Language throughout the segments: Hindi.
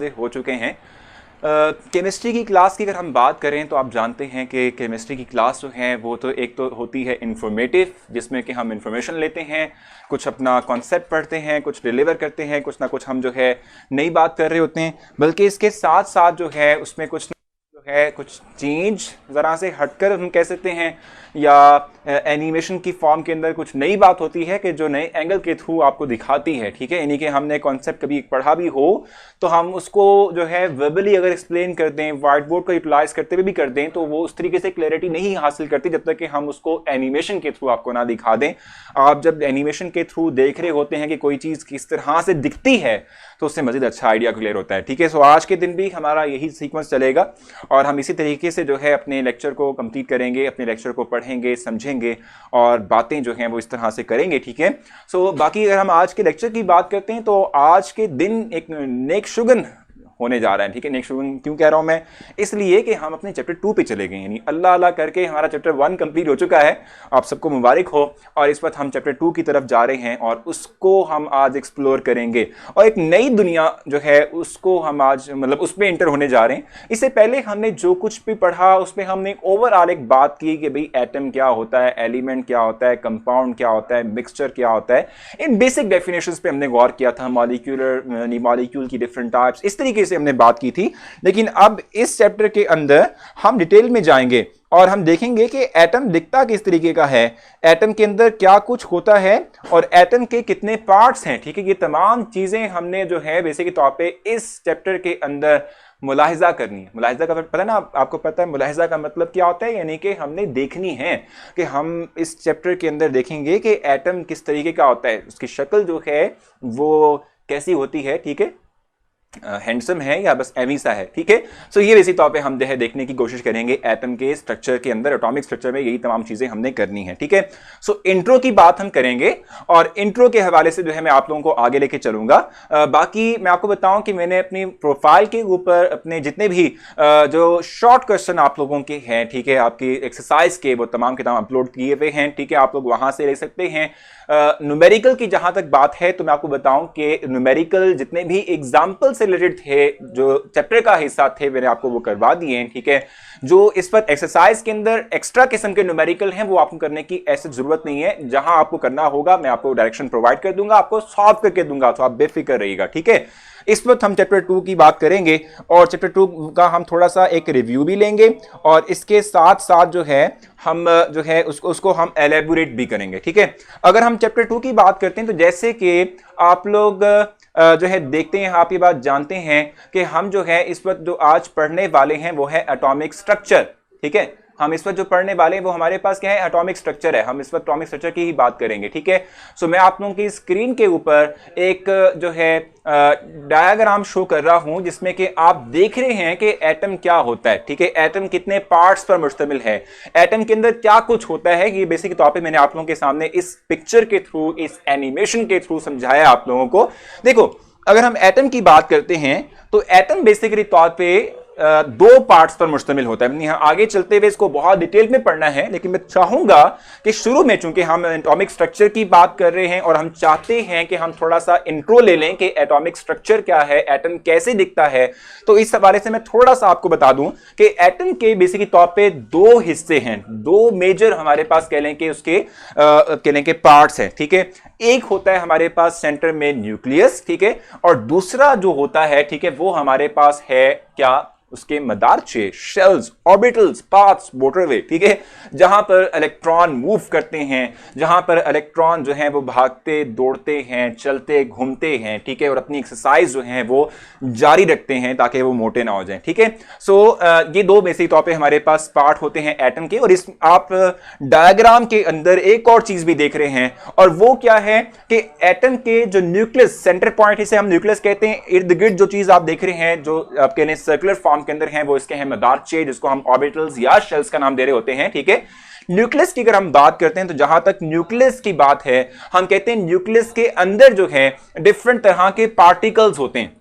हाजिर हो चुके हैं। केमिस्ट्री की क्लास की अगर हम बात करें तो आप जानते हैं कि केमिस्ट्री की क्लास जो है वो तो एक तो होती है इंफॉर्मेटिव, जिसमें कि हम इंफॉर्मेशन लेते हैं, कुछ अपना कॉन्सेप्ट पढ़ते हैं, कुछ डिलीवर करते हैं, कुछ ना कुछ हम जो है नई बात कर रहे होते हैं, बल्कि इसके साथ साथ जो है उसमें कुछ जो है कुछ चेंज ज़रा से हटकर हम कह सकते हैं, या एनिमेशन की फॉर्म के अंदर कुछ नई बात होती है कि जो नए एंगल के थ्रू आपको दिखाती है। ठीक है, यानी कि हमने कॉन्सेप्ट कभी पढ़ा भी हो तो हम उसको जो है वर्बली अगर एक्सप्लेन कर दें, व्हाइट बोर्ड को यूटिलाइज करते हुए भी कर दें, तो वो उस तरीके से क्लैरिटी नहीं हासिल करती जब तक कि हम उसको एनिमेशन के थ्रू आपको ना दिखा दें। आप जब एनिमेशन के थ्रू देख रहे होते हैं कि कोई चीज़ किस तरह से दिखती है तो उससे मजीद अच्छा आइडिया क्लियर होता है। ठीक है, सो आज के दिन भी हमारा यही सीक्वेंस चलेगा और हम इसी तरीके से जो है अपने लेक्चर को कंप्लीट करेंगे, अपने लेक्चर को पढ़ेंगे, समझेंगे और बातें जो हैं वो इस तरह से करेंगे। ठीक है, सो बाकी अगर हम आज के लेक्चर की बात करते हैं तो आज के दिन एक नेक शुगन होने जा रहा है। ठीक है, नेक्स्ट क्यों कह रहा हूं मैं, इसलिए कि हम अपने चैप्टर 2 पे चले गए, यानी अल्लाह अल्लाह करके हमारा चैप्टर 1 कंप्लीट हो चुका है। आप सबको मुबारक हो। और इस वक्त हम चैप्टर 2 की तरफ जा रहे हैं और उसको हम आज एक्सप्लोर करेंगे और एक नई दुनिया जो है उसको हम आज मतलब उसमें एंटर होने जा रहे हैं। इससे पहले हमने जो कुछ भी पढ़ा उसमें हमने ओवरऑल एक बात की कि भाई एटम क्या होता है, एलिमेंट क्या होता है, कंपाउंड क्या होता है, मिक्सचर क्या होता है। इन बेसिक डेफिनेशंस पे हमने गौर किया था, मॉलिक्यूल की डिफरेंट टाइप्स, इस तरीके से हमने बात की थी। लेकिन अब इस चैप्टर के अंदर हम डिटेल में जाएंगे और हम देखेंगे कि एटम दिखता किस तरीके का है, एटम के अंदर क्या कुछ होता है और एटम के कितने पार्ट्स हैं। ठीक है, ये तमाम चीजें हमने जो है बेसिक तौर पे इस चैप्टर के अंदर मुलाहिजा करनी है। मुलाहिजा का पता है ना, आपको पता है मुलाहिजा का मतलब क्या होता है, यानी कि हमने देखनी है कि हम इस चैप्टर के अंदर देखेंगे कि एटम किस तरीके का होता है, उसकी शक्ल जो है वो कैसी होती है। ठीक है, हैंडसम है या बस एवी सा है। ठीक है, सो ये बेसिक तौर पे हम जो है देखने की कोशिश करेंगे एटम के स्ट्रक्चर के अंदर, एटॉमिक स्ट्रक्चर में यही तमाम चीजें हमने करनी है। ठीक है, सो इंट्रो की बात हम करेंगे और इंट्रो के हवाले से जो है मैं आप लोगों को आगे लेके चलूंगा। बाकी मैं आपको बताऊं कि मैंने अपनी प्रोफाइल के ऊपर अपने जितने भी जो शॉर्ट क्वेश्चन आप लोगों के हैं, ठीक है, आपकी एक्सरसाइज के, वो तमाम के तमाम अपलोड किए हुए हैं। ठीक है, आप लोग वहां से ले सकते हैं। न्यूमेरिकल की जहां तक बात है तो मैं आपको बताऊं कि न्यूमेरिकल जितने भी एग्जाम्पल से रिलेटेड थे, जो चैप्टर का हिस्सा थे, मैंने आपको वो करवा दिए हैं। ठीक है, जो इस पर एक्सरसाइज के अंदर एक्स्ट्रा किस्म के न्यूमेरिकल हैं वो आपको करने की ऐसी जरूरत नहीं है। जहां आपको करना होगा मैं आपको डायरेक्शन प्रोवाइड कर दूंगा, आपको सॉल्व करके दूंगा, तो आप बेफिक्र रहिएगा। ठीक है, इस वक्त हम चैप्टर 2 की बात करेंगे और चैप्टर 2 का हम थोड़ा सा एक रिव्यू भी लेंगे और इसके साथ साथ जो है हम जो है उसको हम एलेबोरेट भी करेंगे। ठीक है, अगर हम चैप्टर 2 की बात करते हैं तो जैसे कि आप लोग जो है देखते हैं, आप ये बात जानते हैं कि हम जो है इस वक्त जो आज पढ़ने वाले हैं वो है एटॉमिक स्ट्रक्चर। ठीक है, हम इस वक्त जो पढ़ने वाले हैं वो हमारे पास क्या है, एटॉमिक स्ट्रक्चर है। हम इस वक्त एटॉमिक स्ट्रक्चर की ही बात करेंगे। ठीक है, सो मैं आप लोगों की स्क्रीन के ऊपर एक जो है डायग्राम शो कर रहा हूं जिसमें कि आप देख रहे हैं कि एटम क्या होता है। ठीक है, एटम कितने पार्ट्स पर मुश्तमिल है, एटम के अंदर क्या कुछ होता है, ये बेसिक तौर पे मैंने आप लोगों के सामने इस पिक्चर के थ्रू, इस एनिमेशन के थ्रू समझाया आप लोगों को। देखो, अगर हम एटम की बात करते हैं तो एटम बेसिकली तौर पे दो पार्ट्स पर मुश्तमिल होता है। यहां आगे चलते हुए इसको बहुत डिटेल में पढ़ना है, लेकिन मैं चाहूंगा कि शुरू में, चूंकि हम एटॉमिक स्ट्रक्चर की बात कर रहे हैं और हम चाहते हैं कि हम थोड़ा सा इंट्रो ले लें कि एटॉमिक स्ट्रक्चर क्या है, एटम कैसे दिखता है, तो इस हवाले से मैं थोड़ा सा आपको बता दूं कि एटम के बेसिकली तौर पे दो हिस्से हैं, दो मेजर हमारे पास कह लें कि उसके कह लें कि पार्ट्स हैं। ठीक है, एक होता है हमारे पास सेंटर में न्यूक्लियस, ठीक है, और दूसरा जो होता है, ठीक है, वो हमारे पास है क्या, उसके मदारचे, शेल्स, ऑर्बिटल्स, पाथ्स, मोटरवे। ठीक है, जहां पर इलेक्ट्रॉन मूव करते हैं, जहां पर इलेक्ट्रॉन जो है वो भागते, दौड़ते हैं, चलते, घूमते हैं। ठीक है, और अपनी एक्सरसाइज जो है वो जारी रखते हैं ताकि वो मोटे ना हो जाएं। ठीक है, सो ये दो बेसिक तौर पे हमारे पास पार्ट होते हैं एटम के। और इस आप डायग्राम के अंदर एक और चीज भी देख रहे हैं, और वो क्या है कि एटम के जो न्यूक्लियस, सेंटर पॉइंट, इसे हम न्यूक्लियस कहते हैं, इर्द गिर्द जो चीज आप देख रहे हैं, जो आप कह लें सर्कुलर फॉर्म के अंदर हैं, वो इसके हैं मदारचे, जिसको हम ऑर्बिटल्स या शेल्स का नाम दे रहे होते हैं। ठीक है, न्यूक्लियस की अगर हम बात करते हैं तो जहां तक न्यूक्लियस की बात है, हम कहते हैं न्यूक्लियस के अंदर जो है डिफरेंट तरह के पार्टिकल्स होते हैं।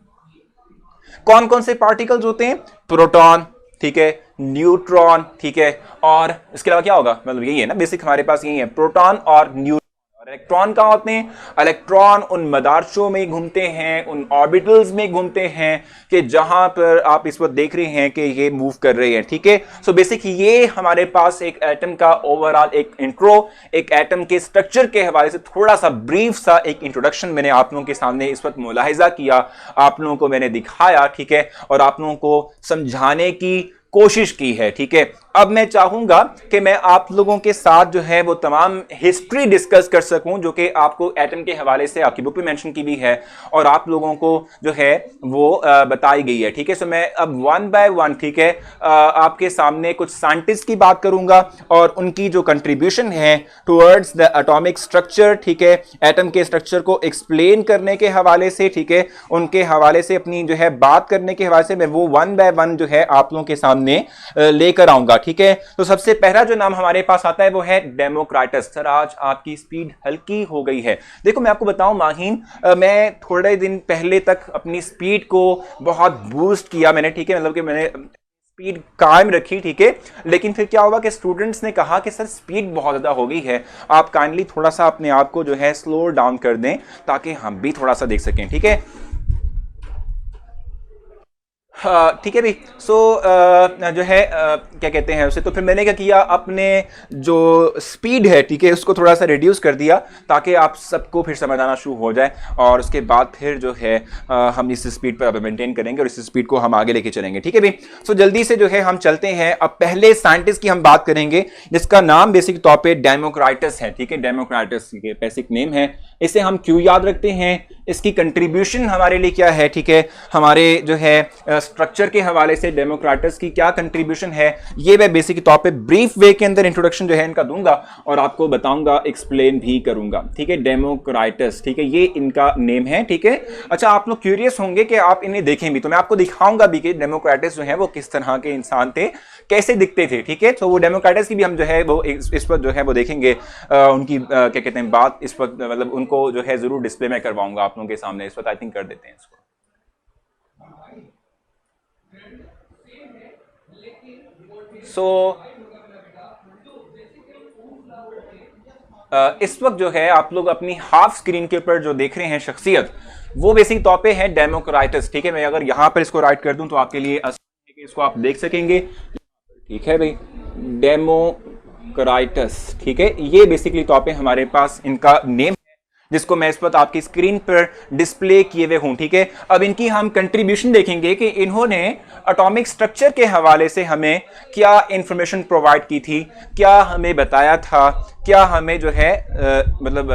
कौन कौन से पार्टिकल्स होते हैं? प्रोटॉन, ठीक है, न्यूट्रॉन, ठीक है, और इसके अलावा क्या होगा, मतलब यही है ना बेसिक, हमारे पास यही है, प्रोटॉन और न्यूट्रॉन। और इलेक्ट्रॉन कहाँ होते हैं? इलेक्ट्रॉन उन मदारचों में घूमते हैं, उन ऑर्बिटल्स में घूमते हैं कि जहां पर आप इस वक्त देख रहे हैं कि ये मूव कर रहे हैं, ठीक है। सो बेसिक ये हमारे पास एक एटम का ओवरऑल एक इंट्रो, एक एटम के स्ट्रक्चर के हवाले से थोड़ा सा ब्रीफ सा एक इंट्रोडक्शन मैंने आप लोगों के सामने इस वक्त मुलाहिजा किया, आप लोगों को मैंने दिखाया, ठीक है, और आप लोगों को समझाने की कोशिश की है, ठीक है। अब मैं चाहूंगा कि मैं आप लोगों के साथ जो है वो तमाम हिस्ट्री डिस्कस कर सकूं, जो कि आपको एटम के हवाले से आपकी बुक में मेंशन की भी है और आप लोगों को जो है वो बताई गई है, ठीक है। सो मैं अब वन बाय वन, ठीक है, आपके सामने कुछ साइंटिस्ट की बात करूंगा और उनकी जो कंट्रीब्यूशन है टुवर्ड्स द एटॉमिक स्ट्रक्चर, ठीक है, एटम के स्ट्रक्चर को एक्सप्लेन करने के हवाले से, ठीक है, उनके हवाले से अपनी जो है बात करने के हवाले से मैं वो वन बाय वन जो है आप लोगों के सामने लेकर आऊंगा, ठीक है। तो सबसे पहला जो नाम हमारे पास आता है वो है डेमोक्राटस। सर आज आपकी स्पीड हल्की हो गई है। देखो मैं आपको बताऊं माहीन, मैं थोड़े दिन पहले तक अपनी स्पीड को बहुत बूस्ट किया मैंने, ठीक है, मतलब कि मैंने स्पीड कायम रखी, ठीक है, लेकिन फिर क्या हुआ कि स्टूडेंट्स ने कहा कि सर स्पीड बहुत ज्यादा हो गई है, आप काइंडली थोड़ा सा अपने आप को जो है स्लो डाउन कर दें ताकि हम भी थोड़ा सा देख सकें, ठीक है। ठीक है भाई। सो जो है क्या कहते हैं उसे, तो फिर मैंने क्या किया, अपने जो स्पीड है, ठीक है, उसको थोड़ा सा रिड्यूस कर दिया ताकि आप सबको फिर समझ आना शुरू हो जाए और उसके बाद फिर जो है हम इस स्पीड पर अब मेंटेन करेंगे और इस स्पीड को हम आगे लेके चलेंगे, ठीक है भाई। सो जल्दी से जो है हम चलते हैं, अब पहले साइंटिस्ट की हम बात करेंगे जिसका नाम बेसिक तौर पे डेमोक्राटस है, ठीक है, डेमोक्राटस के बेसिक नेम है। इसे हम क्यों याद रखते हैं, इसकी कंट्रीब्यूशन हमारे लिए क्या है, ठीक है, हमारे जो है स्ट्रक्चर के हवाले से डेमोक्राटस की क्या कंट्रीब्यूशन है, ये मैं बेसिक तौर पे ब्रीफ वे के अंदर इंट्रोडक्शन जो है इनका दूंगा और आपको बताऊंगा, एक्सप्लेन भी करूंगा, ठीक है। डेमोक्राटस, ठीक है, ये इनका नेम है, ठीक है। अच्छा आप लोग क्यूरियस होंगे कि आप इन्हें देखें भी, तो मैं आपको दिखाऊंगा भी कि डेमोक्राटस जो है वो किस तरह के इंसान थे, कैसे दिखते थे, ठीक है। तो वो डेमोक्राटस की भी हम जो है वो इस वक्त जो है वो देखेंगे, उनकी क्या कहते हैं बात इस वक्त, मतलब उनको जो है जरूर डिस्प्ले में करवाऊंगा आप लोगों के सामने इस वक्त। आई थिंक कर देते हैं इसको। इस वक्त जो है आप लोग अपनी हाफ स्क्रीन के ऊपर जो देख रहे हैं शख्सियत, वो बेसिक तौर पे है डेमोक्राटस, ठीक है। मैं अगर यहां पर इसको राइट कर दूं तो आपके लिए आसान है कि इसको आप देख सकेंगे, ठीक है भाई, डेमोक्राटस, ठीक है, ये बेसिकली तौर पे हमारे पास इनका नेम जिसको मैं इस वक्त आपकी स्क्रीन पर डिस्प्ले किए हुए हूं, ठीक है। अब इनकी हम कंट्रीब्यूशन देखेंगे कि इन्होंने एटॉमिक स्ट्रक्चर के हवाले से हमें क्या इंफॉर्मेशन प्रोवाइड की थी, क्या हमें बताया था, क्या हमें जो है मतलब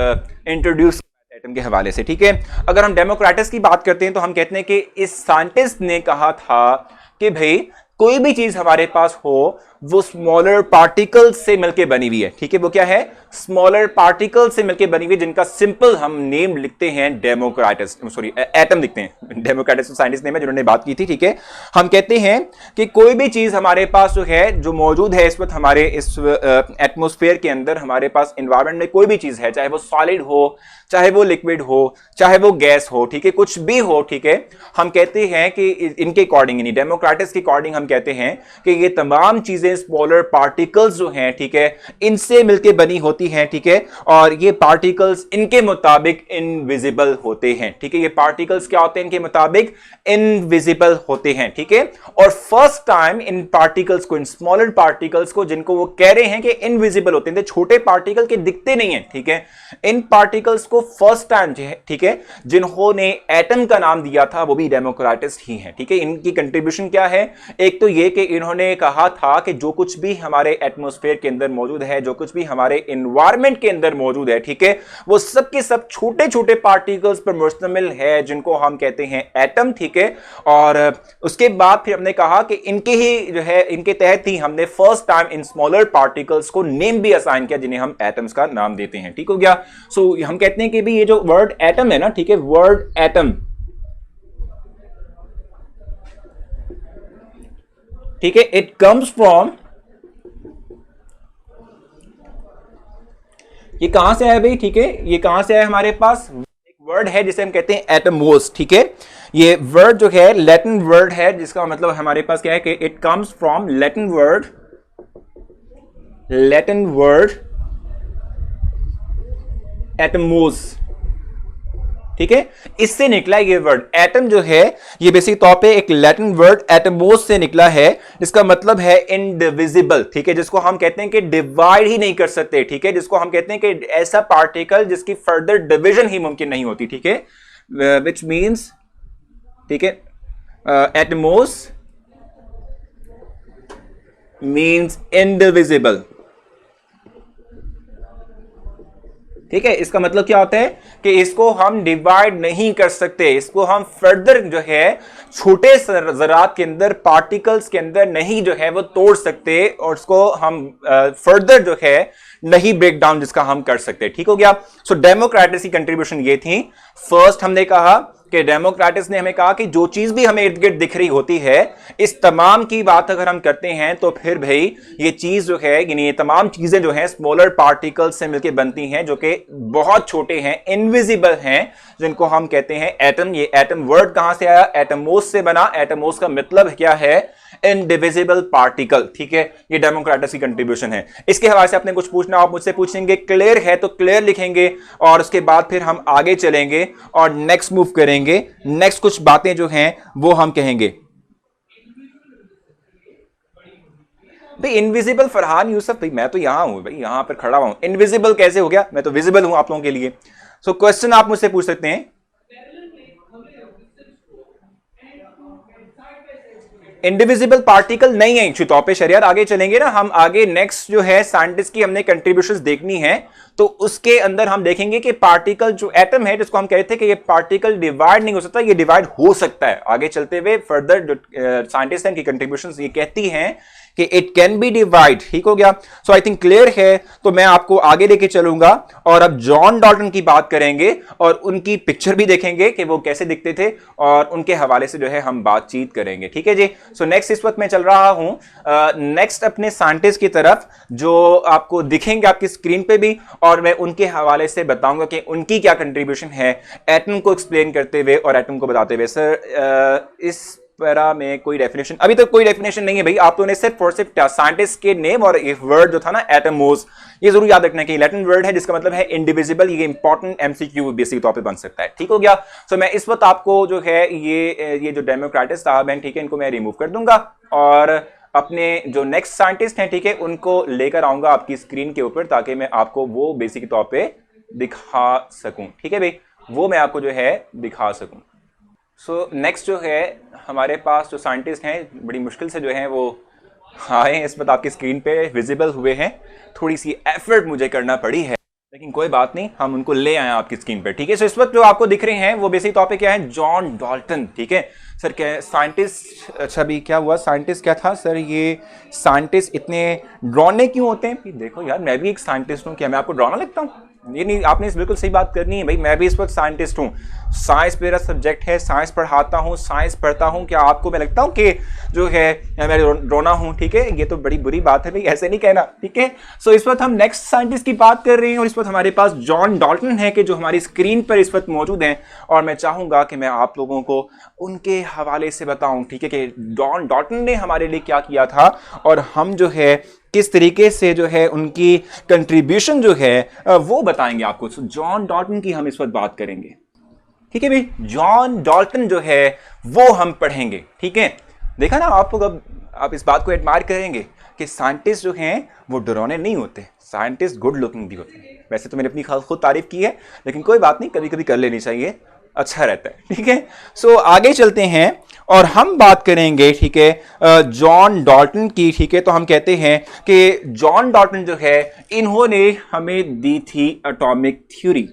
इंट्रोड्यूस एटम के हवाले से, ठीक है। अगर हम डेमोक्राटस की बात करते हैं तो हम कहते हैं कि इस साइंटिस्ट ने कहा था कि भाई कोई भी चीज हमारे पास हो वो स्मॉलर पार्टिकल से मिलकर बनी हुई है, ठीक है। वो क्या है? स्मॉलर पार्टिकल से मिलकर बनी हुई है, जिनका सिंपल हम नेम लिखते हैं डेमोक्राटस, सॉरी एटम लिखते हैं। डेमोक्राटस साइंटिस्ट नेम है जिन्होंने बात की थी, ठीक है। हम कहते हैं कि कोई भी चीज हमारे पास जो है, जो मौजूद है इस वक्त हमारे इस एटमोस्फेयर के अंदर, हमारे पास एनवायरमेंट में कोई भी चीज है, चाहे वो सॉलिड हो, चाहे वो लिक्विड हो, चाहे वो गैस हो, ठीक है, कुछ भी हो, ठीक है, हम कहते हैं कि इनके अकॉर्डिंग, यानी डेमोक्राटस के अकॉर्डिंग हम कहते हैं कि ये तमाम चीजें स्मॉलर पार्टिकल्स जो हैं, ठीक है, इनसे मिलकर बनी होती हैं, ठीक है, और ये पार्टिकल्स इनके मुताबिक इनविजिबल होते हैं, ठीक है। ये पार्टिकल्स क्या होते हैं? इनके मुताबिक इनविजिबल होते हैं, ठीक है। और फर्स्ट टाइम इन पार्टिकल्स को, इन स्मॉलर पार्टिकल्स को, जिनको वो कह रहे हैं कि इनविजिबल होते हैं, छोटे पार्टिकल के दिखते नहीं है, ठीक है, इन पार्टिकल्स को फर्स्ट टाइम, ठीक है, जिन्होंने एटम का नाम दिया था वो भी डेमोक्राटस ही है, ठीक है। इनकी कंट्रीब्यूशन क्या है? एक तो ये कि इन्होंने कहा था कि जो कुछ भी हमारे एटमॉस्फेयर के अंदर मौजूद है, जो कुछ भी हमारे एनवायरनमेंट के अंदर मौजूद है, ठीक है, वो सब के सब छोटे छोटे पार्टिकल्स पर मुश्तमिल है, जिनको हम कहते हैं एटम, ठीक है। और उसके बाद फिर हमने कहा कि इनके ही जो है, इनके तहत ही हमने first time in smaller particles को नेम भी असाइन किया, जिन्हें हम एटम्स का नाम देते हैं, ठीक हो गया। सो हम कहते हैं कि भी ये जो वर्ड एटम है ना, ठीक है, वर्ड एटम, ठीक है, इट कम्स फ्रॉम, ये कहां से आया भाई? ठीक है, ये कहां से आया? हमारे पास एक वर्ड है जिसे हम कहते हैं एटमोस, ठीक है। ये वर्ड जो है लैटिन वर्ड है, जिसका मतलब हमारे पास क्या है कि it comes from Latin word, Latin word Atmos, ठीक है, इससे निकला ये वर्ड एटम जो है, ये बेसिक तौर पे एक लैटिन वर्ड एटमोस से निकला है, जिसका मतलब है इनडिविजिबल, ठीक है, जिसको हम कहते हैं कि डिवाइड ही नहीं कर सकते, ठीक है, जिसको हम कहते हैं कि ऐसा पार्टिकल जिसकी फर्दर डिवीजन ही मुमकिन नहीं होती, ठीक है, विच मीन्स, ठीक है, एटमोस मीन्स इनडिविजिबल, ठीक है, इसका मतलब क्या होता है कि इसको हम डिवाइड नहीं कर सकते, इसको हम फर्दर जो है छोटे ज़रात के अंदर, पार्टिकल्स के अंदर नहीं जो है वो तोड़ सकते, और उसको हम फर्दर जो है नहीं ब्रेक डाउन जिसका हम कर सकते, ठीक हो गया। सो डेमोक्रेटिस की कंट्रीब्यूशन ये थी। फर्स्ट हमने कहा कि डेमोक्रेटिस ने हमें कहा कि जो चीज भी हमें इर्द गिर्द दिख रही होती है, इस तमाम की बात अगर हम करते हैं तो फिर भाई ये चीज जो है, यानी ये तमाम चीजें जो हैं स्मॉलर पार्टिकल्स से मिलकर बनती हैं, जो कि बहुत छोटे हैं, इनविजिबल हैं, जिनको हम कहते हैं एटम। ये एटम वर्ड कहां से आया? एटमोस से बना। एटमोस का मतलब क्या है? इनडिविजिबल पार्टिकल, ठीक है। ये डेमोक्रेटिस की कंट्रीब्यूशन है। इसके हवाले से आपने कुछ पूछना, आप मुझसे पूछेंगे, क्लियर है तो क्लियर लिखेंगे, और उसके बाद फिर हम आगे चलेंगे और नेक्स्ट मूव करेंगे। नेक्स्ट कुछ बातें जो हैं वो हम कहेंगे। भाई इनविजिबल फरहान यूसुफ, भाई मैं तो यहां हूं, भाई यहां पर खड़ा हुआ हूं, इनविजिबल कैसे हो गया? मैं तो विजिबल हूं आप लोगों के लिए। सो क्वेश्चन आप मुझसे पूछ सकते हैं। इंडिविजिबल पार्टिकल नहीं है तौर पे शरियत। आगे चलेंगे ना हम, आगे नेक्स्ट जो है साइंटिस्ट की हमने कंट्रीब्यूशंस देखनी है, तो उसके अंदर हम देखेंगे कि पार्टिकल जो एटम है, जिसको हम कहते थे कि ये पार्टिकल डिवाइड नहीं हो सकता, ये डिवाइड हो सकता है। आगे चलते हुए फर्दर जो साइंटिस्ट की कंट्रीब्यूशंस ये कहती हैं कि इट कैन बी डिवाइड, ठीक हो गया। सो आई थिंक क्लियर है, तो मैं आपको आगे लेके चलूंगा और अब जॉन डॉल्टन की बात करेंगे और उनकी पिक्चर भी देखेंगे कि वो कैसे दिखते थे, और उनके हवाले से जो है हम बातचीत करेंगे, ठीक है जी। सो नेक्स्ट इस वक्त मैं चल रहा हूं नेक्स्ट अपने साइंटिस्ट की तरफ, जो आपको दिखेंगे आपकी स्क्रीन पे भी, और मैं उनके हवाले से बताऊंगा कि उनकी क्या कंट्रीब्यूशन है एटम को एक्सप्लेन करते हुए और एटम को बताते हुए। सर इस पैरा में कोई डेफिनेशन, अभी तक कोई डेफिनेशन नहीं है भाई। आप लोगों ने सिर्फ और सिर्फ साइंटिस्ट के नेम और एक वर्ड जो था ना एटमोस, ये जरूर याद रखना कि लैटिन वर्ड है जिसका मतलब है इंडिविजिबल। ये इंपॉर्टेंट एमसीक्यू बेसिक तौर पे बन सकता है, ठीक हो गया। सो मैं इस वक्त आपको जो है ये जो डेमोक्रेटिस साहब हैं, ठीक है, इनको मैं रिमूव कर दूंगा और अपने जो नेक्स्ट साइंटिस्ट हैं, ठीक है, उनको लेकर आऊंगा आपकी स्क्रीन के ऊपर, ताकि मैं आपको वो बेसिक तौर पे दिखा सकूं, ठीक है भाई, वो मैं आपको जो है दिखा सकूं। सो नेक्स्ट जो है हमारे पास जो साइंटिस्ट हैं, बड़ी मुश्किल से जो है वो आए इस वक्त आपकी स्क्रीन पे विजिबल हुए हैं। थोड़ी सी एफर्ट मुझे करना पड़ी है, लेकिन कोई बात नहीं, हम उनको ले आए आपकी स्क्रीन पे, ठीक है। सो इस वक्त जो आपको दिख रहे हैं वो बेसिक तौर पे क्या है? जॉन डॉल्टन, ठीक है सर। क्या साइंटिस्ट, अच्छा भी क्या हुआ, साइंटिस्ट क्या था सर? ये साइंटिस्ट इतने डरावने क्यों होते हैं? देखो यार, मैं भी एक साइंटिस्ट हूँ, क्या मैं आपको डरावना लगता हूँ? ये नहीं, आपने बिल्कुल सही बात करनी है भाई। मैं भी इस वक्त साइंटिस्ट हूँ, साइंस मेरा सब्जेक्ट है, साइंस पढ़ाता हूँ, साइंस पढ़ता हूँ। क्या आपको मैं लगता हूँ कि जो है मैं रोना हूँ? ठीक है, ये तो बड़ी बुरी बात है भाई, ऐसे नहीं कहना, ठीक है। सो इस वक्त हम नेक्स्ट साइंटिस्ट की बात कर रहे हैं, और इस वक्त हमारे पास जॉन डॉल्टन है कि जो हमारी स्क्रीन पर इस वक्त मौजूद हैं, और मैं चाहूंगा कि मैं आप लोगों को उनके हवाले से बताऊं, ठीक है, कि जॉन डॉल्टन ने हमारे लिए क्या किया था, और हम जो है किस तरीके से जो है उनकी कंट्रीब्यूशन जो है वो बताएंगे आपको। सो जॉन डॉल्टन की हम इस वक्त बात करेंगे, ठीक है भाई। जॉन डॉल्टन जो है वो हम पढ़ेंगे, ठीक है। देखा ना आप लोग, अब आप इस बात को एडमायर करेंगे कि साइंटिस्ट जो हैं वो डरावने नहीं होते, साइंटिस्ट गुड लुकिंग भी होते हैं। वैसे तो मैंने अपनी खुद तारीफ की है, लेकिन कोई बात नहीं, कभी कभी कर लेनी चाहिए, अच्छा रहता है, ठीक है। सो आगे चलते हैं और हम बात करेंगे, ठीक है, जॉन डॉल्टन की, ठीक है। तो हम कहते हैं कि जॉन डॉल्टन जो है इन्होंने हमें दी थी एटॉमिक थ्योरी,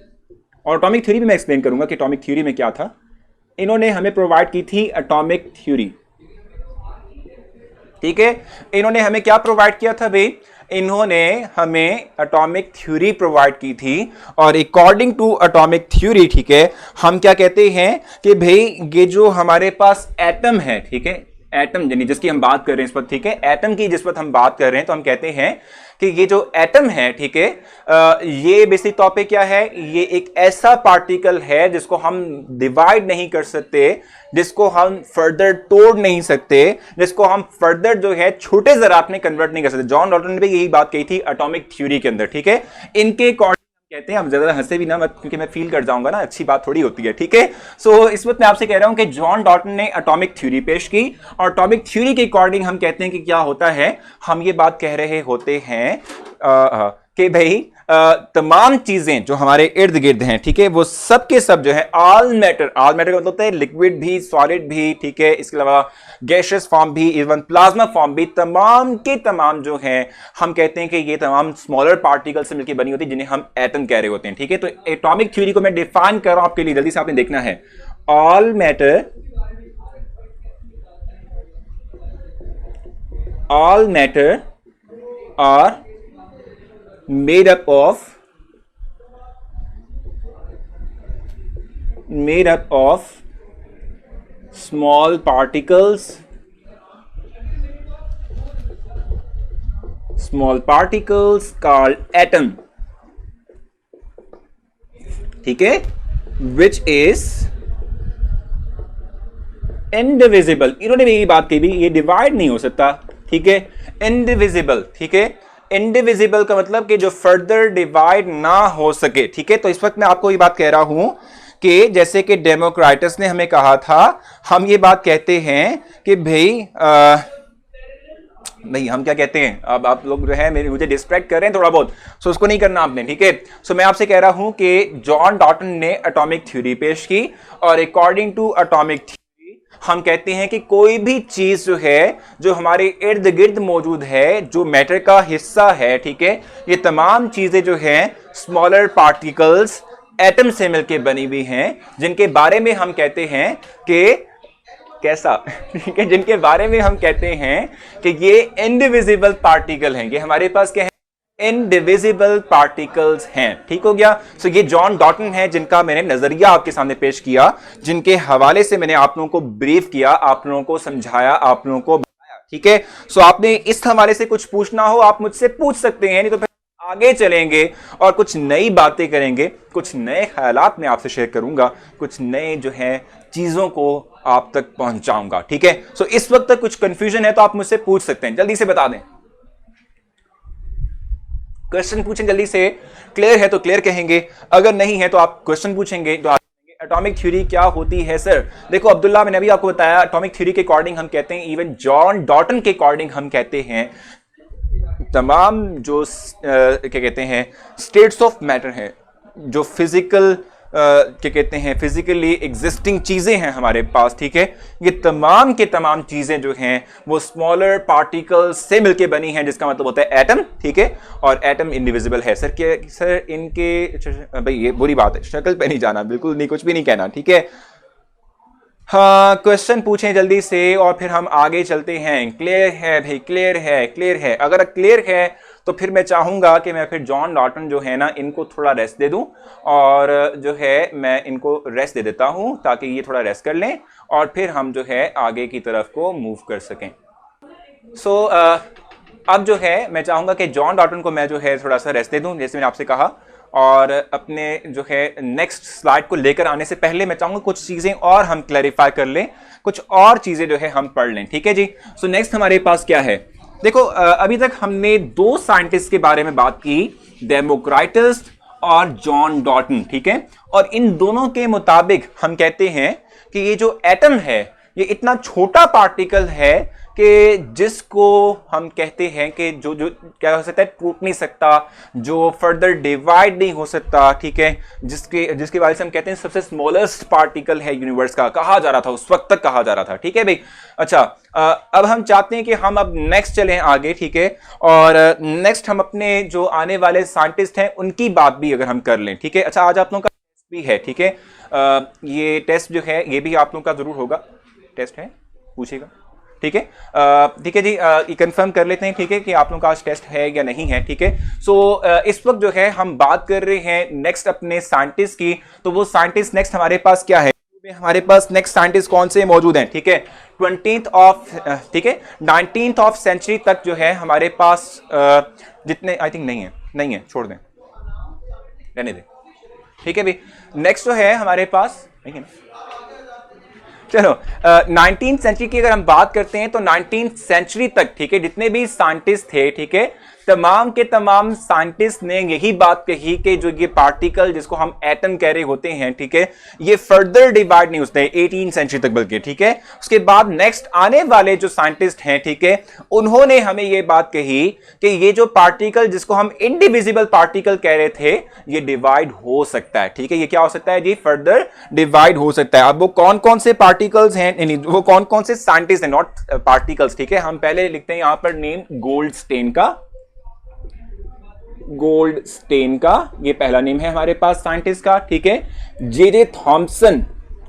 और एटॉमिक थ्योरी भी मैं एक्सप्लेन करूंगा कि एटॉमिक थ्योरी में क्या था। इन्होंने हमें प्रोवाइड की थी एटॉमिक थ्योरी, ठीक है। इन्होंने हमें क्या प्रोवाइड किया था भाई? इन्होंने हमें एटॉमिक थ्योरी प्रोवाइड की थी, और अकॉर्डिंग टू एटॉमिक थ्योरी, ठीक है, हम क्या कहते हैं कि भाई ये जो हमारे पास एटम है, ठीक है, एटम यानी जिसकी हम बात कर रहे हैं इस वक्त, ठीक है, एटम की जिस वक्त हम बात कर रहे हैं, तो हम कहते हैं कि ये जो एटम है, ठीक है, ये बेसिक तौर पे क्या है? ये एक ऐसा पार्टिकल है जिसको हम डिवाइड नहीं कर सकते, जिसको हम फर्दर तोड़ नहीं सकते, जिसको हम फर्दर जो है छोटे ज़रात में कन्वर्ट नहीं कर सकते। जॉन डॉल्टन ने भी यही बात कही थी एटॉमिक थ्योरी के अंदर, ठीक है। इनके कहते हैं, आप ज्यादा हंसे भी ना मत, क्योंकि मैं फील कर जाऊंगा ना, अच्छी बात थोड़ी होती है, ठीक है। सो इस वक्त मैं आपसे कह रहा हूं कि जॉन डॉल्टन ने एटॉमिक थ्योरी पेश की, और एटॉमिक थ्योरी के अकॉर्डिंग हम कहते हैं कि क्या होता है, हम ये बात कह रहे होते हैं कि भाई तमाम चीजें जो हमारे इर्द गिर्द हैं, ठीक है, वो सब के सब जो है ऑल मैटर का मतलब होता है लिक्विड भी, सॉलिड भी, ठीक है, इसके अलावा गैसियस फॉर्म भी, इवन प्लाज्मा फॉर्म भी, तमाम के तमाम जो है हम कहते हैं कि ये तमाम स्मॉलर पार्टिकल से मिलकर बनी होती है, जिन्हें हम एटम कह रहे होते हैं, ठीक है। तो एटॉमिक थ्योरी को मैं डिफाइन कर रहा हूं आपके लिए, जल्दी से आपने देखना है। All matter are made up of small particles called atom, ठीक है, which is indivisible। इन्होंने भी ये बात कही भी, ये डिवाइड नहीं हो सकता, ठीक है, indivisible, ठीक है। इंडिविजिबल का मतलब कि जो फर्दर डिवाइड ना हो सके, ठीक है। तो इस वक्त मैं आपको ये बात कह रहा हूं कि जैसे कि डेमोक्राइटस ने हमें कहा था, हम ये बात कहते हैं कि भाई हम क्या कहते हैं, अब आप लोग जो है मुझे डिस्ट्रैक्ट कर रहे हैं थोड़ा बहुत, सो उसको नहीं करना आपने, ठीक है। सो मैं आपसे कह रहा हूं कि जॉन डॉल्टन ने एटॉमिक थ्योरी पेश की, और अकॉर्डिंग टू एटॉमिक हम कहते हैं कि कोई भी चीज जो है, जो हमारे इर्द गिर्द मौजूद है, जो मैटर का हिस्सा है, ठीक है, ये तमाम चीजें जो हैं स्मॉलर पार्टिकल्स एटम से मिलकर बनी हुई हैं, जिनके बारे में हम कहते हैं कि कैसा, ठीक है, जिनके बारे में हम कहते हैं कि ये इनडिविजिबल पार्टिकल हैं, ये हमारे पास क्या है, इनडिविजिबल पार्टिकल्स हैं, ठीक हो गया। सो ये जॉन डॉल्टन है जिनका मैंने नजरिया आपके सामने पेश किया, जिनके हवाले से मैंने आप लोगों को ब्रीफ किया, आप लोगों को समझाया, आप लोगों को बताया, ठीक है। सो आपने इस हवाले से कुछ पूछना हो आप मुझसे पूछ सकते हैं, नहीं तो फिर आगे चलेंगे और कुछ नई बातें करेंगे, कुछ नए ख्यालात मैं आपसे शेयर करूंगा, कुछ नए जो है चीजों को आप तक पहुंचाऊंगा, ठीक है। सो इस वक्त तक कुछ कंफ्यूजन है तो आप मुझसे पूछ सकते हैं, जल्दी से बता दें, क्वेश्चन पूछें जल्दी से। क्लियर है तो क्लियर कहेंगे, अगर नहीं है तो आप क्वेश्चन पूछेंगे तो एटॉमिक थ्योरी क्या होती है सर। देखो अब्दुल्ला, मैंने अभी आपको बताया एटॉमिक थ्योरी के अकॉर्डिंग हम कहते हैं, इवन जॉन डॉल्टन के अकॉर्डिंग हम कहते हैं, तमाम जो क्या कहते हैं स्टेट्स ऑफ मैटर है, जो फिजिकल क्या कहते हैं फिजिकली एग्जिस्टिंग चीजें हैं हमारे पास, ठीक है, ये तमाम के तमाम चीजें जो हैं वो स्मॉलर पार्टिकल्स से मिलके बनी हैं, जिसका मतलब होता है एटम, ठीक है। और एटम इनडिविजिबल है सर, क्या सर इनके, भाई ये बुरी बात है, शक्ल पे नहीं जाना, बिल्कुल नहीं, कुछ भी नहीं कहना, ठीक है। हाँ, क्वेश्चन पूछें जल्दी से और फिर हम आगे चलते हैं। क्लियर है भाई, क्लियर है, क्लियर है। अगर क्लियर है तो फिर मैं चाहूंगा कि मैं फिर जॉन डॉल्टन जो है ना, इनको थोड़ा रेस्ट दे दूं, और जो है मैं इनको रेस्ट दे देता हूं ताकि ये थोड़ा रेस्ट कर लें और फिर हम जो है आगे की तरफ को मूव कर सकें। सो अब जो है मैं चाहूंगा कि जॉन डॉल्टन को मैं जो है थोड़ा सा रेस्ट दे दूं, जैसे मैंने आपसे कहा, और अपने जो है नेक्स्ट स्लाइड को लेकर आने से पहले मैं चाहूंगा कुछ चीजें और हम क्लैरिफाई कर लें, कुछ और चीजें जो है हम पढ़ लें, ठीक है जी। सो नेक्स्ट हमारे पास क्या है, देखो अभी तक हमने दो साइंटिस्ट के बारे में बात की, डेमोक्राइटस और जॉन डॉल्टन, ठीक है। और इन दोनों के मुताबिक हम कहते हैं कि ये जो एटम है ये इतना छोटा पार्टिकल है कि जिसको हम कहते हैं कि जो जो क्या हो सकता है, टूट नहीं सकता, जो फर्दर डिवाइड नहीं हो सकता, ठीक है, जिसके बारे से हम कहते हैं सबसे स्मॉलेस्ट पार्टिकल है यूनिवर्स का, कहा जा रहा था, उस वक्त तक कहा जा रहा था, ठीक है भाई। अच्छा, अब हम चाहते हैं कि हम अब नेक्स्ट चलें आगे, ठीक है, और नेक्स्ट हम अपने जो आने वाले साइंटिस्ट हैं उनकी बात भी अगर हम कर लें, ठीक है। अच्छा, आज आप लोगों का टेस्ट भी है, ठीक है, ये टेस्ट जो है ये भी आप लोगों का जरूर होगा, टेस्ट है, पूछेगा, ठीक है, ठीक है जी, ये कंफर्म कर लेते हैं, ठीक है, कि आप लोगों का आज टेस्ट है या नहीं है, ठीक है। सो इस वक्त जो है हम बात कर रहे हैं नेक्स्ट अपने साइंटिस्ट की, तो वो साइंटिस्ट नेक्स्ट हमारे पास क्या है, हमारे पास नेक्स्ट साइंटिस्ट कौन से मौजूद हैं, ठीक है, 20th ऑफ, ठीक है, 19th ऑफ सेंचुरी तक जो है हमारे पास जितने, आई थिंक नहीं है, छोड़ दें, रहने दें, ठीक है भाई। नेक्स्ट जो है हमारे पास नहीं है ना, चलो 19th सेंचुरी की अगर हम बात करते हैं तो 19th सेंचुरी तक, ठीक है, जितने भी साइंटिस्ट थे, ठीक है, तमाम के तमाम साइंटिस्ट ने यही बात कही कि जो ये पार्टिकल जिसको हम एटम कह रहे होते हैं, ठीक है, ये फर्दर डिवाइड नहीं होते 18वीं सेंचुरी तक, बल्कि, ठीक है, उसके बाद नेक्स्ट आने वाले जो साइंटिस्ट हैं, ठीक है, उन्होंने हमें ये बात कही कि ये जो पार्टिकल जिसको हम इनडिविजिबल पार्टिकल कह रहे थे, ये डिवाइड हो सकता है, ठीक है, ये क्या हो सकता है जी, फर्दर डिवाइड हो सकता है। अब वो कौन कौन से पार्टिकल्स हैं, वो कौन कौन से साइंटिस्ट हैं, नॉट पार्टिकल्स, ठीक है, हम पहले लिखते हैं यहां पर नेम गोल्डस्टेन का, गोल्डस्टेन का ये पहला नेम है हमारे पास साइंटिस्ट का, ठीक है। जे थॉमसन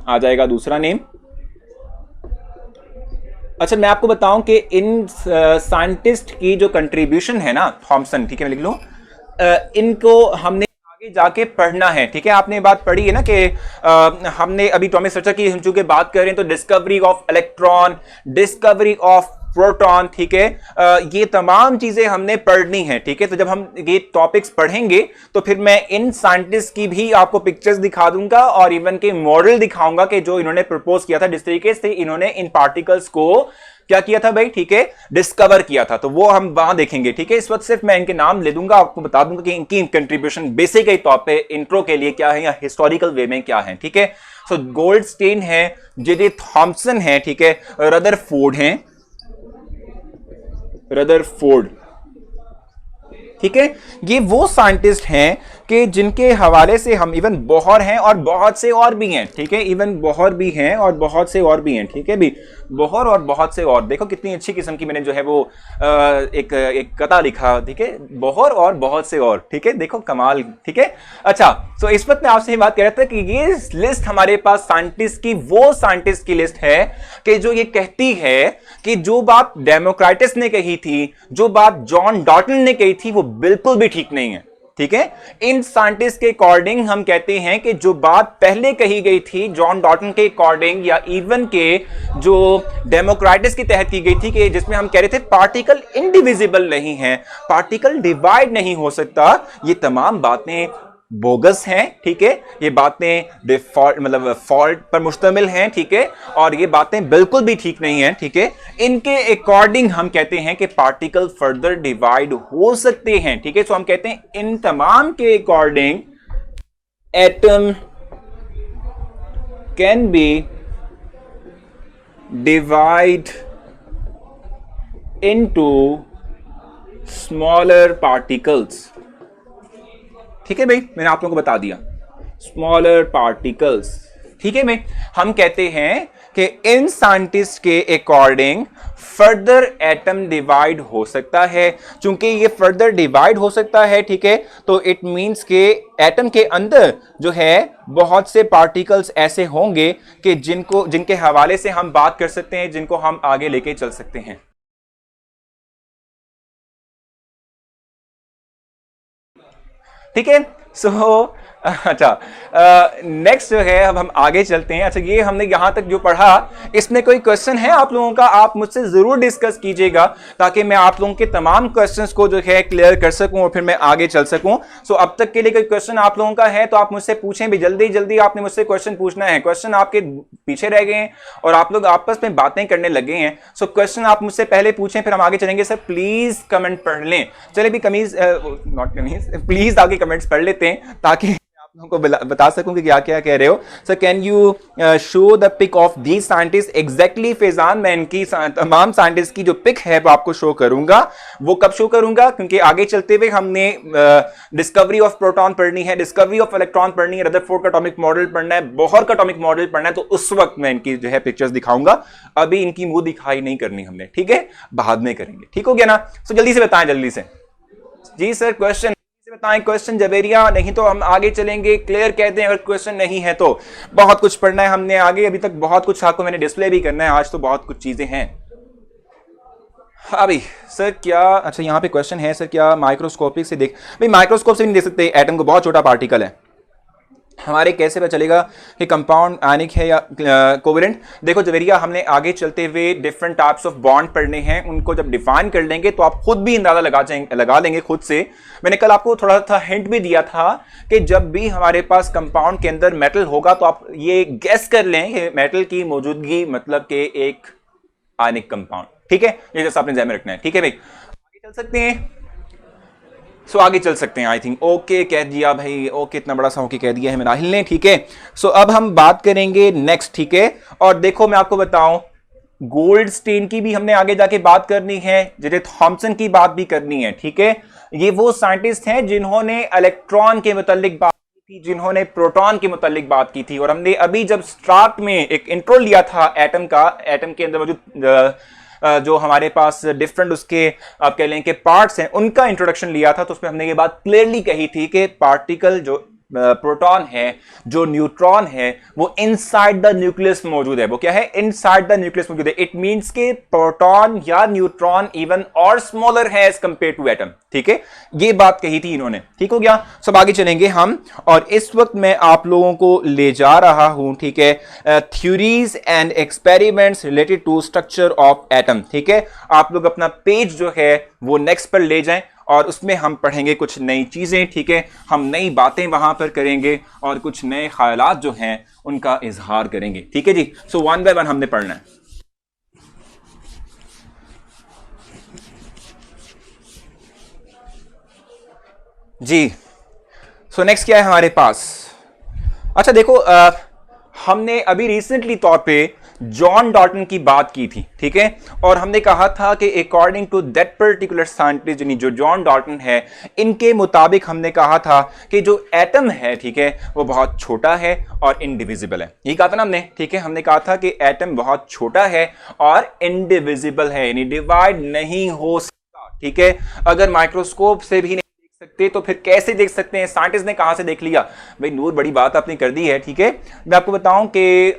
आ जाएगा दूसरा नेम। अच्छा, मैं आपको बताऊं कि इन साइंटिस्ट की जो कंट्रीब्यूशन है ना, थॉमसन, ठीक है, मैं लिख लूं, इनको हमने आगे जाके पढ़ना है, ठीक है। आपने बात पढ़ी है ना कि हमने अभी एटॉमिक स्ट्रक्चर की हम चूंकि बात कर रहे हैं, तो discovery of electron, discovery of proton, ठीक है, ये तमाम चीजें हमने पढ़नी है, ठीक है। तो जब हम ये टॉपिक्स पढ़ेंगे तो फिर मैं इन साइंटिस्ट की भी आपको पिक्चर्स दिखा दूंगा और इवन के मॉडल दिखाऊंगा कि जो इन्होंने प्रपोज किया था, जिस तरीके से इन्होंने इन पार्टिकल्स को क्या किया था भाई, ठीक है, डिस्कवर किया था, तो वो हम वहां देखेंगे, ठीक है। इस वक्त सिर्फ मैं इनके नाम ले दूंगा, आपको बता दूंगा कि इनकी कंट्रीब्यूशन बेसिक के तौर पे इंट्रो के लिए क्या है या हिस्टोरिकल वे में क्या है, ठीक है। सो गोल्डस्टेन है, जे थॉमसन है, ठीक है, रदरफोर्ड है, रदरफोर्ड, ठीक है, ये वो साइंटिस्ट हैं कि जिनके हवाले से हम इवन बोहर हैं और बहुत से और भी हैं, ठीक है, इवन बोहर भी हैं और बहुत से और भी हैं, ठीक है भी, बोहर और बहुत से और, देखो कितनी अच्छी किस्म की मैंने जो है वो एक कथा लिखा, ठीक है, बोहर और बहुत से और, ठीक है, देखो कमाल, ठीक है। अच्छा, तो इस वक्त मैं आपसे ये बात कह रहा था कि ये लिस्ट हमारे पास साइंटिस्ट की, वो साइंटिस्ट की लिस्ट है कि जो ये कहती है कि जो बात डेमोक्राइटस ने कही थी, जो बात जॉन डॉल्टन ने कही थी, वो बिल्कुल भी ठीक नहीं है, ठीक है। इन साइंटिस्ट के अकॉर्डिंग हम कहते हैं कि जो बात पहले कही गई थी जॉन डॉल्टन के अकॉर्डिंग, या इवन के जो डेमोक्राइटिस के तहत की गई थी, कि जिसमें हम कह रहे थे पार्टिकल इंडिविजिबल नहीं है, पार्टिकल डिवाइड नहीं हो सकता, ये तमाम बातें बोगस हैं, ठीक है, ये बातें डिफॉल्ट मतलब फॉल्ट पर मुश्तमिल हैं, ठीक है, और ये बातें बिल्कुल भी ठीक नहीं हैं, ठीक है। इनके अकॉर्डिंग हम कहते हैं कि पार्टिकल फर्दर डिवाइड हो सकते हैं, ठीक है। सो हम कहते हैं इन तमाम के according atom can be divide into smaller particles, ठीक है भाई, मैंने आप लोगों को बता दिया, स्मॉलर पार्टिकल्स, ठीक है भाई। हम कहते हैं कि इन साइंटिस्ट के अकॉर्डिंग फर्दर एटम डिवाइड हो सकता है, चूंकि ये फर्दर डिवाइड हो सकता है, ठीक है, तो इट मींस के एटम के अंदर जो है बहुत से पार्टिकल्स ऐसे होंगे कि जिनके हवाले से हम बात कर सकते हैं, जिनको हम आगे लेके चल सकते हैं, ठीक है। सो अच्छा, नेक्स्ट जो है, अब हम आगे चलते हैं। अच्छा, ये हमने यहां तक जो पढ़ा, इसमें कोई क्वेश्चन है आप लोगों का, आप मुझसे जरूर डिस्कस कीजिएगा ताकि मैं आप लोगों के तमाम क्वेश्चंस को जो है क्लियर कर सकूं और फिर मैं आगे चल सकूं। सो अब तक के लिए कोई क्वेश्चन आप लोगों का है तो आप मुझसे पूछें भी, जल्दी जल्दी आपने मुझसे क्वेश्चन पूछना है। क्वेश्चन आपके पीछे रह गए हैं और आप लोग आपस में बातें करने लगे हैं, सो क्वेश्चन आप मुझसे पहले पूछें, फिर हम आगे चलेंगे। सर प्लीज कमेंट पढ़ लें, चले भी कमीज नॉट कमीज, प्लीज आगे कमेंट्स पढ़ लेते हैं ताकि को बता सकूं कि क्या क्या कह रहे हो। Sir can you show the pic of the scientist exactly Faizan, मैं इनकी तमाम साइंटिस्ट की जो पिक है वो आपको शो करूंगा। वो कब शो करूंगा, क्योंकि आगे चलते हुए हमने डिस्कवरी ऑफ प्रोटॉन पढ़नी है, डिस्कवरी ऑफ इलेक्ट्रॉन पढ़नी है, रदरफोर्ड का एटॉमिक मॉडल पढ़ना है, बोहर का एटॉमिक मॉडल पढ़ना है, तो उस वक्त मैं इनकी जो है पिक्चर्स दिखाऊंगा। अभी इनकी मुंह दिखाई नहीं करनी हमने, ठीक है, बाद में करेंगे, ठीक हो गया ना। सो जल्दी से बताएं, जल्दी से। जी सर क्वेश्चन बताएं, क्वेश्चन जवेरिया, नहीं तो हम आगे चलेंगे। क्लियर कहते हैं अगर क्वेश्चन नहीं है तो। बहुत कुछ पढ़ना है हमने आगे, अभी तक बहुत कुछ आपको मैंने डिस्प्ले भी करना है आज, तो बहुत कुछ चीजें हैं अभी। सर क्या, अच्छा यहाँ पे क्वेश्चन है, सर क्या माइक्रोस्कोपिक से देख, भाई माइक्रोस्कोप से नहीं देख सकते एटम को, बहुत छोटा पार्टिकल है, हमारे कैसे पता चलेगा कि कंपाउंड आयनिक है या कोवेलेंट। देखो जवेरिया, हमने आगे चलते हुए डिफरेंट टाइप्स ऑफ बॉन्ड पढ़ने हैं, उनको जब डिफाइन कर लेंगे तो आप खुद भी अंदाजा लगा लेंगे खुद से। मैंने कल आपको थोड़ा सा हिंट भी दिया था कि जब भी हमारे पास कंपाउंड के अंदर मेटल होगा तो आप ये गेस कर लें कि मेटल की मौजूदगी मतलब के एक आयनिक कंपाउंड, ठीक है, ये जैसा आपने ध्यान में रखना है, ठीक है भाई। आगे चल सकते हैं। सो आगे चल सकते हैं आई थिंक। ओके कह दिया भाई, ओके इतना बड़ा सा ओके कह दिया है मैं नाहिल ने, ठीक है। सो अब हम बात करेंगे नेक्स्ट, ठीक है। और देखो मैं आपको बताऊं, गोल्डस्टीन की भी हमने आगे जाके बात करनी है, जे थॉमसन की बात भी करनी है, ठीक है। ये वो साइंटिस्ट हैं जिन्होंने इलेक्ट्रॉन के मुतालिक बात की थी, जिन्होंने प्रोटॉन के मुतालिक बात की थी। और हमने अभी जब स्टार्ट में एक इंट्रो लिया था एटम का, एटम के अंदर मौजूद जो हमारे पास डिफरेंट उसके आप कह लें कि पार्ट्स हैं, उनका इंट्रोडक्शन लिया था, तो उसमें हमने ये बात क्लियरली कही थी कि पार्टिकल जो प्रोटॉन है, जो न्यूट्रॉन है, वो इनसाइड द न्यूक्लियस मौजूद है। वो क्या है? इनसाइड द न्यूक्लियस मौजूद है। इट मींस के प्रोटॉन या न्यूट्रॉन इवन और स्मॉलर है एज कंपेयर टू एटम, ठीक है। ये बात कही थी इन्होंने, ठीक हो गया। सब आगे चलेंगे हम, और इस वक्त मैं आप लोगों को ले जा रहा हूं, ठीक है, theories and experiments related to structure of atom, ठीक है। आप लोग अपना पेज जो है वो नेक्स्ट पर ले जाएं, और उसमें हम पढ़ेंगे कुछ नई चीजें, ठीक है। हम नई बातें वहां पर करेंगे और कुछ नए ख्यालात जो हैं उनका इजहार करेंगे, ठीक है जी। सो वन बाय वन हमने पढ़ना है जी। सो नेक्स्ट क्या है हमारे पास? अच्छा देखो, हमने अभी रिसेंटली तौर पे जॉन डॉल्टन की बात की थी, ठीक है। और हमने कहा था कि according to that particular scientist, यानी जो जॉन डॉल्टन है, इनके मुताबिक हमने कहा था कि जो एटम है, ठीक है, वो बहुत छोटा है और इनडिविजिबल है। यही कहा था ना हमने, ठीक है। हमने कहा था कि एटम बहुत छोटा है और इनडिविजिबल है, यानी डिवाइड नहीं हो सकता, ठीक है। अगर माइक्रोस्कोप से भी सकते तो फिर कैसे देख सकते हैं? साइंटिस्ट ने कहां से देख लिया? भाई नूर, बड़ी बात आपने कर दी है, ठीक है। मैं आपको बताऊं कि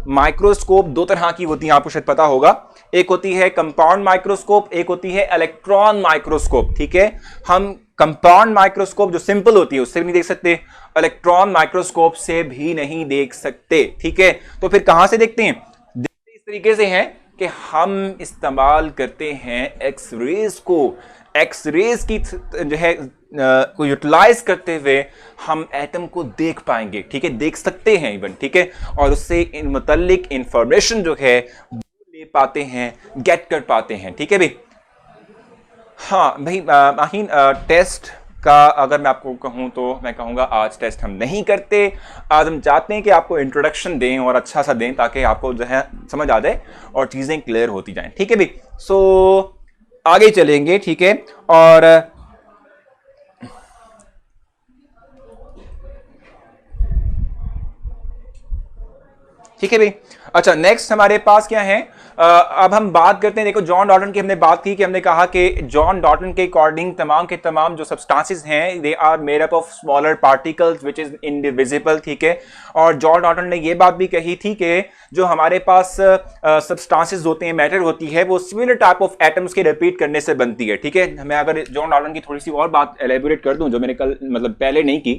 माइक्रोस्कोप दो तरह की होती है, आपको शायद पता होगा। एक होती है कंपाउंड माइक्रोस्कोप, एक होती है इलेक्ट्रॉन माइक्रोस्कोप, ठीक है। हम कंपाउंड माइक्रोस्कोप जो सिंपल होती है उससे भी नहीं देख सकते, इलेक्ट्रॉन माइक्रोस्कोप से भी नहीं देख सकते, ठीक है। तो फिर कहां से देखते हैं? देखते इस तरीके से हैं कि हम इस्तेमाल करते हैं एक्स रेज को। एक्स रेज की जो है को यूटिलाइज करते हुए हम एटम को देख पाएंगे, ठीक है, देख सकते हैं इवन, ठीक है। और उससे इन मुतल्लिक इंफॉर्मेशन जो है वो ले पाते हैं, गेट कर पाते हैं, ठीक है भाई। हाँ भाई माहीन, टेस्ट का अगर मैं आपको कहूं तो मैं कहूंगा आज टेस्ट हम नहीं करते। आज हम चाहते हैं कि आपको इंट्रोडक्शन दें और अच्छा सा दें, ताकि आपको जो है समझ आ जाए और चीजें क्लियर होती जाएं, ठीक है भाई। सो आगे चलेंगे, ठीक है। और ठीक है भाई। अच्छा नेक्स्ट हमारे पास क्या है? अब हम बात करते हैं, देखो जॉन डॉल्टन की हमने बात की कि हमने कहा कि जॉन डॉल्टन के अकॉर्डिंग तमाम के तमाम जो सब्सटेंसेस हैं they are made up of smaller particles which is indivisible, ठीक है। और जॉन डॉल्टन ने ये बात भी कही थी कि जो हमारे पास सब्सटेंसेस होते हैं, मैटर होती है, वो सिमिलर टाइप ऑफ एटम्स के रिपीट करने से बनती है, ठीक है। मैं अगर जॉन डॉल्टन की थोड़ी सी और बात एलेबोरेट कर दूं जो मैंने कल मतलब पहले नहीं की,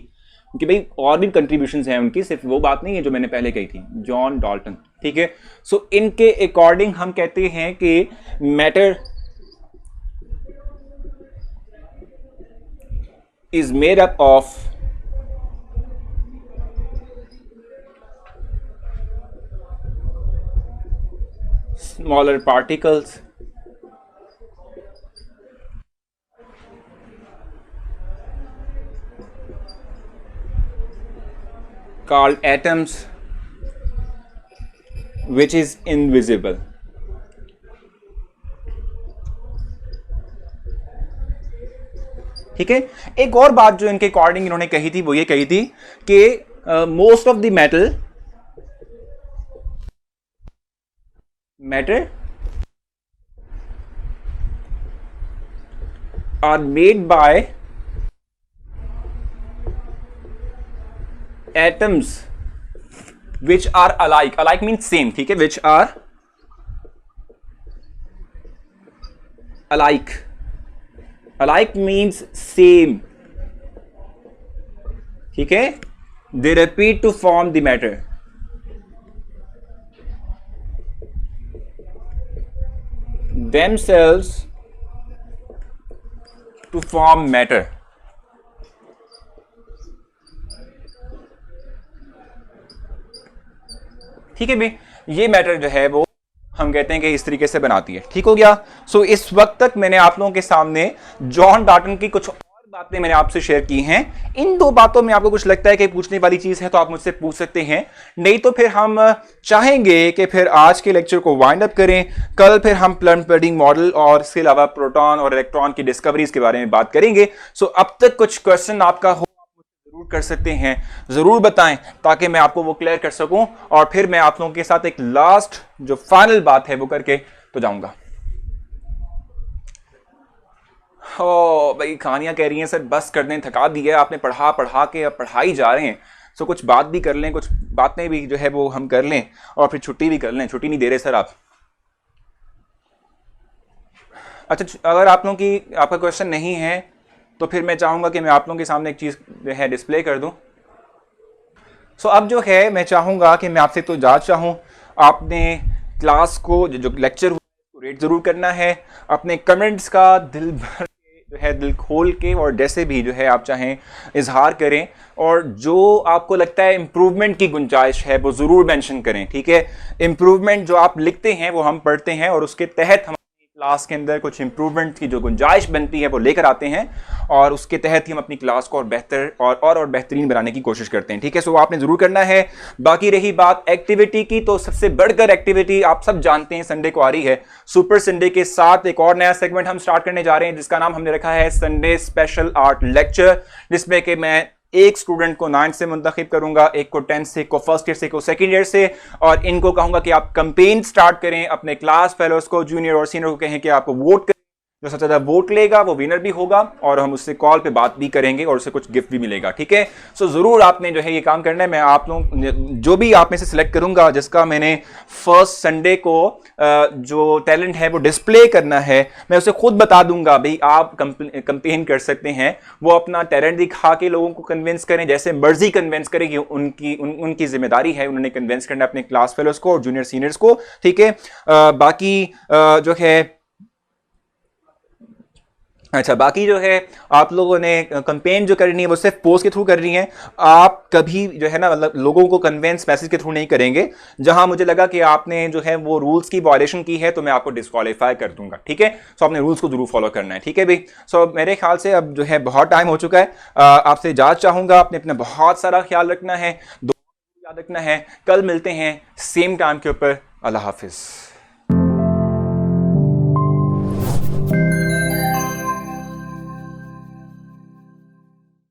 कि भाई और भी कंट्रीब्यूशंस हैं उनकी, सिर्फ वो बात नहीं है जो मैंने पहले कही थी, जॉन डॉल्टन, ठीक है। सो इनके अकॉर्डिंग हम कहते हैं कि matter is made up of smaller particles called atoms which is invisible, ठीक है। एक और बात जो इनके अकॉर्डिंग इन्होंने कही थी वो ये कही थी कि most of the matter are made by atoms which are alike means same, ठीक है, which are alike means same, ठीक है। they repeat to form the matter, themselves to form matter, ठीक है भाई। ये मैटर जो है वो हम कहते हैं कि इस तरीके से बनाती है, ठीक हो गया। सो इस वक्त तक मैंने आप लोगों के सामने जॉन डॉल्टन की कुछ और बातें मैंने आपसे शेयर की हैं। इन 2 बातों में आपको कुछ लगता है कि पूछने वाली चीज है तो आप मुझसे पूछ सकते हैं, नहीं तो फिर हम चाहेंगे कि फिर आज के लेक्चर को वाइंड अप करें। कल फिर हम प्लान स्प्रेडिंग मॉडल और इसके अलावा प्रोटॉन और इलेक्ट्रॉन की डिस्कवरीज के बारे में बात करेंगे। सो अब तक कुछ क्वेश्चन आपका हो जरूर कर सकते हैं, जरूर बताएं ताकि मैं आपको वो क्लियर कर सकूं और फिर मैं आप लोगों के साथ एक लास्ट जो फाइनल बात है वो करके तो जाऊंगा। ओ भाई कहानियां कह रही हैं सर बस कर दें, थका दी है आपने, पढ़ा पढ़ा के अब पढ़ाई जा रहे हैं। सो कुछ बात भी कर लें, कुछ बातें भी जो है वो हम कर लें और फिर छुट्टी भी कर लें। छुट्टी नहीं दे रहे सर आप? अच्छा, अगर आप लोगों की आपका क्वेश्चन नहीं है तो फिर मैं चाहूंगा कि मैं आप लोगों के सामने एक चीज जो है डिस्प्ले कर दूं। सो अब जो है मैं चाहूंगा कि मैं आपसे तो जांच चाहूं, आपने क्लास को जो लेक्चर हुआ उसको रेट जरूर करना है, अपने कमेंट्स का दिल भर के जो है दिल खोल के और जैसे भी जो है आप चाहें इजहार करें, और जो आपको लगता है इम्प्रूवमेंट की गुंजाइश है वो ज़रूर मेंशन करें। ठीक है, इम्प्रूवमेंट जो आप लिखते हैं वो हम पढ़ते हैं और उसके तहत हम क्लास के अंदर कुछ इंप्रूवमेंट की जो गुंजाइश बनती है वो लेकर आते हैं और उसके तहत ही हम अपनी क्लास को और बेहतर और बेहतरीन बनाने की कोशिश करते हैं। ठीक है, सो आपने जरूर करना है। बाकी रही बात एक्टिविटी की, तो सबसे बढ़कर एक्टिविटी आप सब जानते हैं संडे को आ रही है। सुपर संडे के साथ एक और नया सेगमेंट हम स्टार्ट करने जा रहे हैं जिसका नाम हमने रखा है संडे स्पेशल आर्ट लेक्चर, जिसमें कि मैं एक स्टूडेंट को 9 से मुंतखब करूंगा, एक को 10 से, एक को फर्स्ट ईयर से, एक को सेकंड ईयर से, और इनको कहूंगा कि आप कैंपेन स्टार्ट करें। अपने क्लास फेलोज को, जूनियर और सीनियर को कहें कि आप वोट करें, जो सबसे ज्यादा वोट लेगा वो विनर भी होगा और हम उससे कॉल पे बात भी करेंगे और उससे कुछ गिफ्ट भी मिलेगा। ठीक है, सो जरूर आपने जो है ये काम करना है। मैं आप लोग जो भी आप में से सिलेक्ट करूंगा जिसका मैंने फर्स्ट संडे को जो टैलेंट है वो डिस्प्ले करना है, मैं उसे खुद बता दूंगा भाई आप कंपेन कर सकते हैं। वो अपना टैलेंट दिखा के लोगों को कन्विंस करें, जैसे मर्जी कन्विंस करें, कि उनकी जिम्मेदारी है, उन्होंने कन्विंस करना अपने क्लास फेलोज को और जूनियर सीनियर्स को। ठीक है, बाकी जो है अच्छा, बाकी जो है आप लोगों ने कंपेन जो करनी है वो सिर्फ पोस्ट के थ्रू कर रही हैं। आप कभी जो है ना मतलब लोगों को कन्वेंस मैसेज के थ्रू नहीं करेंगे। जहां मुझे लगा कि आपने जो है वो रूल्स की वायलेशन की है तो मैं आपको डिस्क्वालीफाई कर दूंगा। ठीक है, सो आपने रूल्स को जरूर फॉलो करना है। ठीक है भाई, सो मेरे ख्याल से अब जो है बहुत टाइम हो चुका है। आपसे इजाजत चाहूंगा, आपने अपना बहुत सारा ख्याल रखना है, याद रखना है। कल मिलते हैं सेम टाइम के ऊपर। अल्लाह हाफिज।